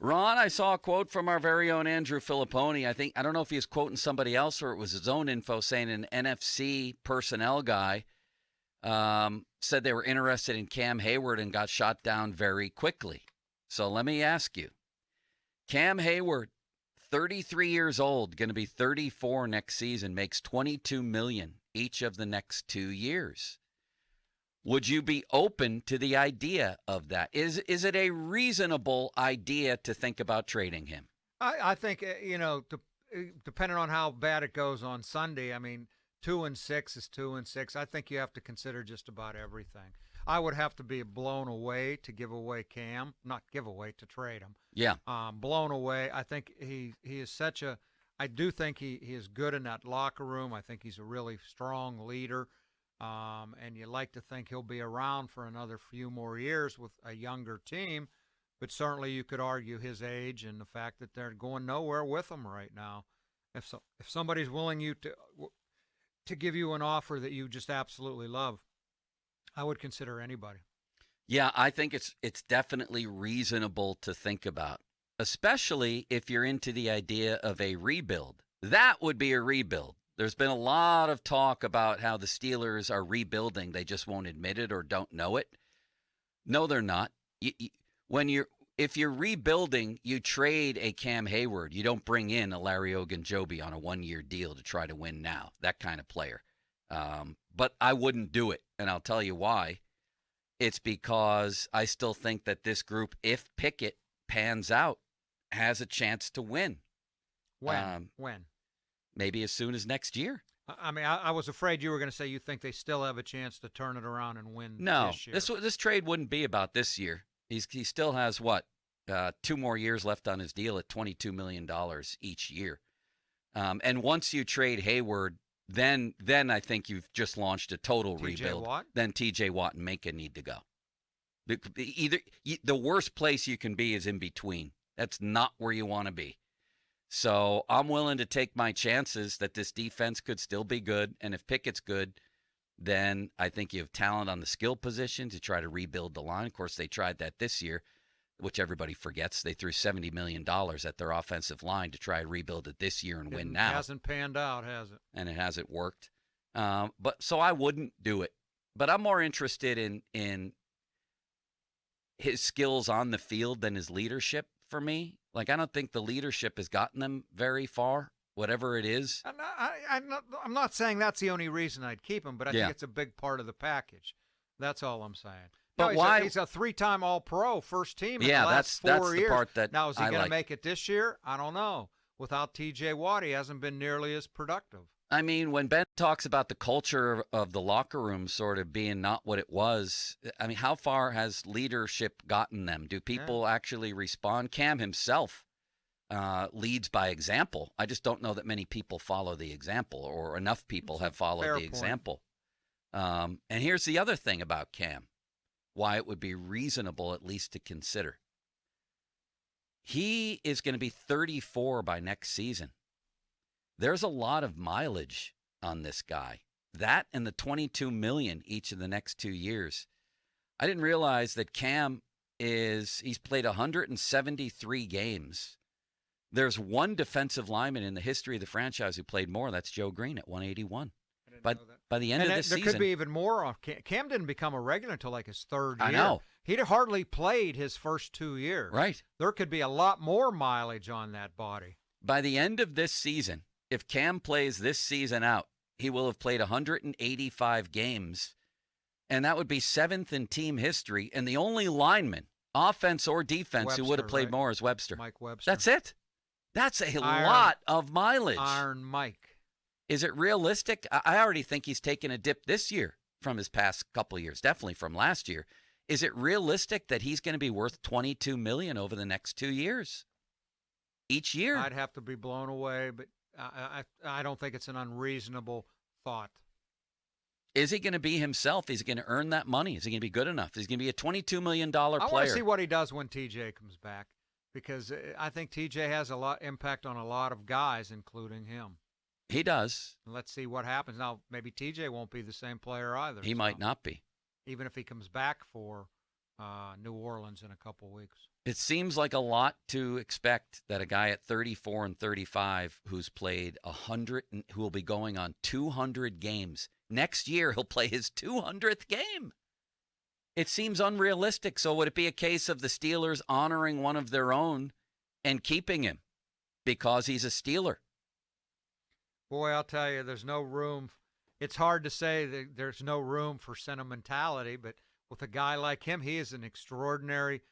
Ron, I saw a quote from our very own Andrew Filipponi. I don't know if he was quoting somebody else or it was his own info, saying an NFC personnel guy said they were interested in Cam Heyward and got shot down very quickly. So let me ask you, Cam Heyward, 33 years old, going to be 34 next season, makes $22 million each of the next 2 years. Would you be open to the idea of that? Is it a reasonable idea to think about trading him? I think, depending on how bad it goes on Sunday, I mean, 2-6 is 2-6. I think you have to consider just about everything. I would have to be blown away to give away Cam, not give away, to trade him. Yeah. Blown away. I think he is such a – I do think he is good in that locker room. I think he's a really strong leader. And you like to think he'll be around for another few more years with a younger team. But certainly you could argue his age and the fact that they're going nowhere with him right now. If somebody's willing to give you an offer that you just absolutely love, I would consider anybody. Yeah, I think it's definitely reasonable to think about, especially if you're into the idea of a rebuild. That would be a rebuild. There's been a lot of talk about how the Steelers are rebuilding. They just won't admit it or don't know it. No, they're not. If you're rebuilding, you trade a Cam Heyward. You don't bring in a Larry Ogunjobi on a one-year deal to try to win now, that kind of player. But I wouldn't do it, and I'll tell you why. It's because I still think that this group, if Pickett pans out, has a chance to win. When? Maybe as soon as next year. I mean, I was afraid you were going to say you think they still have a chance to turn it around and win this year. This trade wouldn't be about this year. He still has, 2 more years left on his deal at $22 million each year. And once you trade Heyward, then I think you've just launched a total rebuild. Watt? Then T.J. Watt and Minka need to go. The worst place you can be is in between. That's not where you want to be. So I'm willing to take my chances that this defense could still be good. And if Pickett's good, then I think you have talent on the skill position to try to rebuild the line. Of course, they tried that this year, which everybody forgets. They threw $70 million at their offensive line to try and rebuild it this year and win now. It hasn't panned out, has it? And it hasn't worked. So I wouldn't do it. But I'm more interested in his skills on the field than his leadership for me. Like, I don't think the leadership has gotten them very far, whatever it is. I'm not saying that's the only reason I'd keep him, but I think it's a big part of the package. That's all I'm saying. But why? He's a 3-time All-Pro, first team in the last 4 years. That's the part that now, is he going to make it this year? I don't know. Without T.J. Watt, he hasn't been nearly as productive. I mean, when Ben talks about the culture of the locker room sort of being not what it was, I mean, how far has leadership gotten them? Do people actually respond? Cam himself leads by example. I just don't know that many people follow the example, or enough people have followed the example. And here's the other thing about Cam, why it would be reasonable at least to consider. He is going to be 34 by next season. There's a lot of mileage on this guy. That and the $22 million each of the next 2 years. I didn't realize that Cam he's played 173 games. There's one defensive lineman in the history of the franchise who played more. That's Joe Green at 181. By the end of this season. There could be even more. Cam didn't become a regular until like his third year. I know. He'd hardly played his first 2 years. Right. There could be a lot more mileage on that body. By the end of this season, if Cam plays this season out, he will have played 185 games, and that would be 7th in team history. And the only lineman, offense or defense, who would have played more is Webster. Mike Webster. That's it. That's a lot of mileage. Iron Mike. Is it realistic? I already think he's taken a dip this year from his past couple of years, definitely from last year. Is it realistic that he's going to be worth $22 million over the next 2 years? Each year? I'd have to be blown away, but I don't think it's an unreasonable thought. Is he going to be himself? Is he going to earn that money? Is he going to be good enough? Is he going to be a $22 million player? I want to see what he does when TJ comes back, because I think TJ has a lot impact on a lot of guys, including him. He does. Let's see what happens. Now, maybe TJ won't be the same player either. He might not be. Even if he comes back for New Orleans in a couple weeks. It seems like a lot to expect that a guy at 34 and 35 who's played 100, who will be going on 200 games. Next year, he'll play his 200th game. It seems unrealistic. So would it be a case of the Steelers honoring one of their own and keeping him because he's a Steeler? Boy, I'll tell you, there's no room. It's hard to say that there's no room for sentimentality, but with a guy like him, he is an extraordinary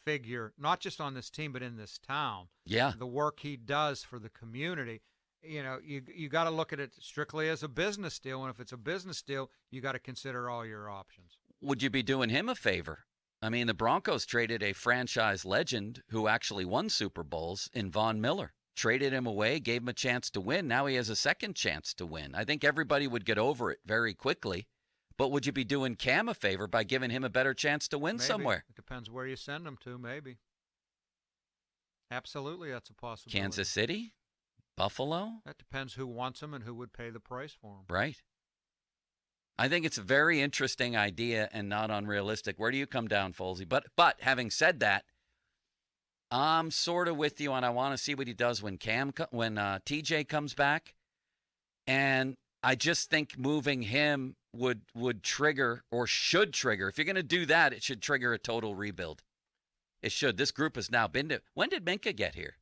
figure, not just on this team, but in this town. Yeah. The work he does for the community. You got to look at it strictly as a business deal, and if it's a business deal, you got to consider all your options. Would you be doing him a favor? I mean, the Broncos traded a franchise legend who actually won Super Bowls in Von Miller. Traded him away, gave him a chance to win. Now he has a second chance to win. I think everybody would get over it very quickly. But would you be doing Cam a favor by giving him a better chance to win Maybe. somewhere? It depends where you send him to, maybe. Absolutely, that's a possibility. Kansas City? Buffalo? That depends who wants him and who would pay the price for him. Right. I think it's a very interesting idea and not unrealistic. Where do you come down, Folsey? But having said that, I'm sort of with you, and I want to see what he does when TJ comes back. And I just think moving him would trigger or should trigger. If you're going to do that, it should trigger a total rebuild. It should. This group has now been to. When did Minka get here?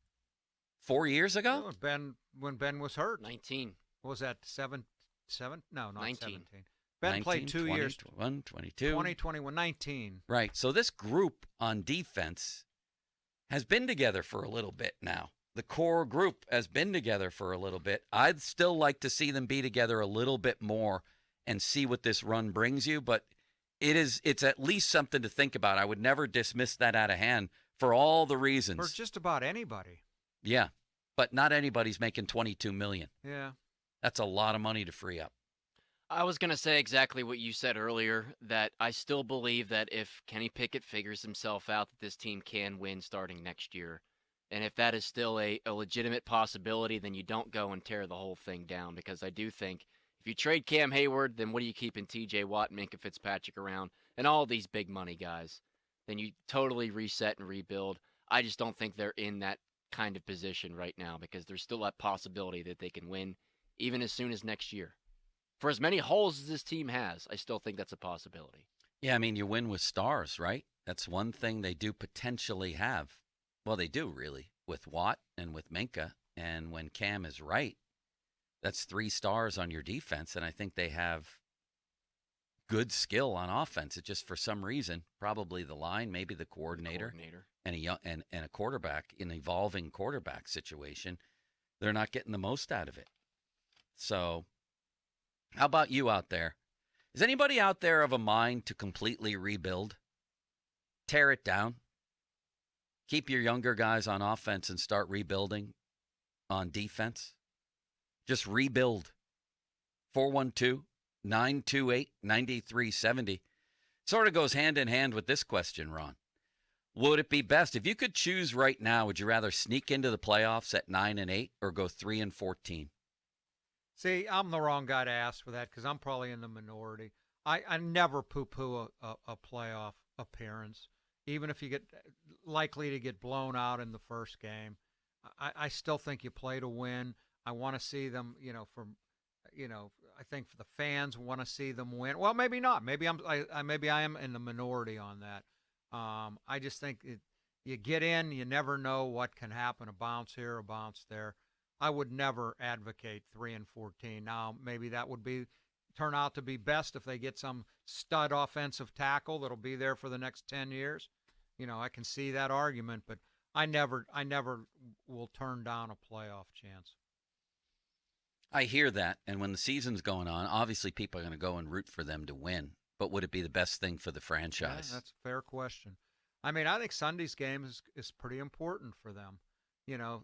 4 years ago? When Ben was hurt. 19. What was that, 7? No, not 19. 17. Ben 19, played 2 20, years. 21, 22. 2021, 19. Right. So this group on defense has been together for a little bit now. The core group has been together for a little bit. I'd still like to see them be together a little bit more and see what this run brings you, but it's at least something to think about. I would never dismiss that out of hand for all the reasons. For just about anybody. Yeah, but not anybody's making $22 million. Yeah. That's a lot of money to free up. I was going to say exactly what you said earlier, that I still believe that if Kenny Pickett figures himself out, that this team can win starting next year. And if that is still a legitimate possibility, then you don't go and tear the whole thing down, because I do think if you trade Cam Heyward, then what are you keeping T.J. Watt and Minkah Fitzpatrick around and all these big money guys? Then you totally reset and rebuild. I just don't think they're in that kind of position right now, because there's still that possibility that they can win even as soon as next year. For as many holes as this team has, I still think that's a possibility. Yeah, I mean, you win with stars, right? That's one thing they do potentially have. Well, they do, really, with Watt and with Minkah. And when Cam is right, that's 3 stars on your defense. And I think they have good skill on offense. It just, for some reason, probably the line, maybe the coordinator. And a quarterback, an evolving quarterback situation, they're not getting the most out of it. So how about you out there? Is anybody out there of a mind to completely rebuild? Tear it down? Keep your younger guys on offense and start rebuilding on defense? Just rebuild. 412-928-9370. Sort of goes hand in hand with this question, Ron. Would it be best, if you could choose right now, would you rather sneak into the playoffs at 9-8 or go 3-14? See, I'm the wrong guy to ask for that, because I'm probably in the minority. I never poo-poo a playoff appearance, even if you get likely to get blown out in the first game. I still think you play to win. I want to see them, I think for the fans want to see them win. Well, maybe not. Maybe I am in the minority on that. I just think you get in, you never know what can happen. A bounce here, a bounce there. I would never advocate 3-14. Now, maybe that would turn out to be best if they get some stud offensive tackle that'll be there for the next 10 years. I can see that argument, but I never will turn down a playoff chance. I hear that, and when the season's going on, obviously people are going to go and root for them to win. But would it be the best thing for the franchise? Yeah, that's a fair question. I mean, I think Sunday's game is pretty important for them.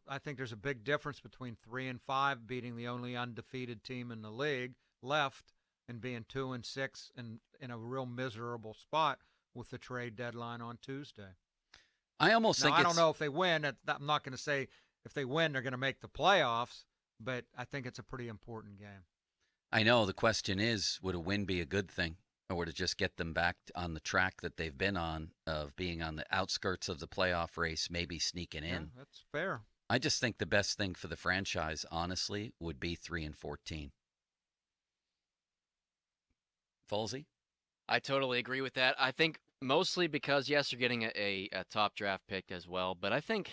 I think there's a big difference between 3-5, beating the only undefeated team in the league left, and being 2-6 and in a real miserable spot with the trade deadline on Tuesday. I don't know if they win. I'm not going to say if they win they're going to make the playoffs, but I think it's a pretty important game. I know. The question is, would a win be a good thing? or to just get them back on the track that they've been on of being on the outskirts of the playoff race, maybe sneaking Yeah, in. that's fair. I just think the best thing for the franchise, honestly, would be 3-14. Folsey? I totally agree with that. I think mostly because, yes, you're getting a top draft pick as well, but I think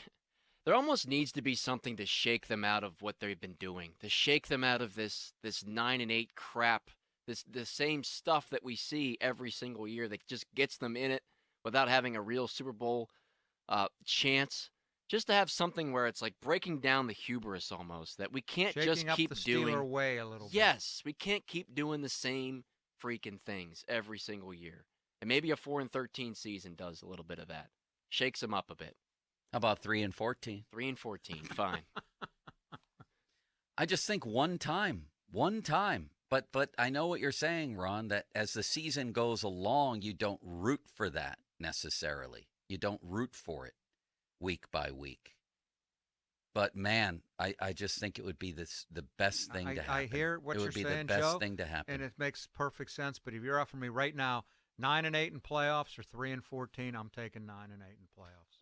there almost needs to be something to shake them out of what they've been doing, to shake them out of this 9-8 crap, the same stuff that we see every single year that just gets them in it without having a real Super Bowl chance. Just to have something where it's like breaking down the hubris almost, that we can't Shaking just up keep the doing. Steeler way a little bit. Yes, we can't keep doing the same freaking things every single year. And maybe a 4-13 season does a little bit of that. Shakes them up a bit. How about 3-14? 3-14, fine. I just think one time. But I know what you're saying, Ron, that as the season goes along, you don't root for that necessarily. You don't root for it week by week. But man, I just think it would be the best thing to happen. I hear what it you're would be saying, the best Joe, thing to happen. and it makes perfect sense. But if you're offering me right now 9-8 in playoffs or 3-14, I'm taking 9-8 in playoffs.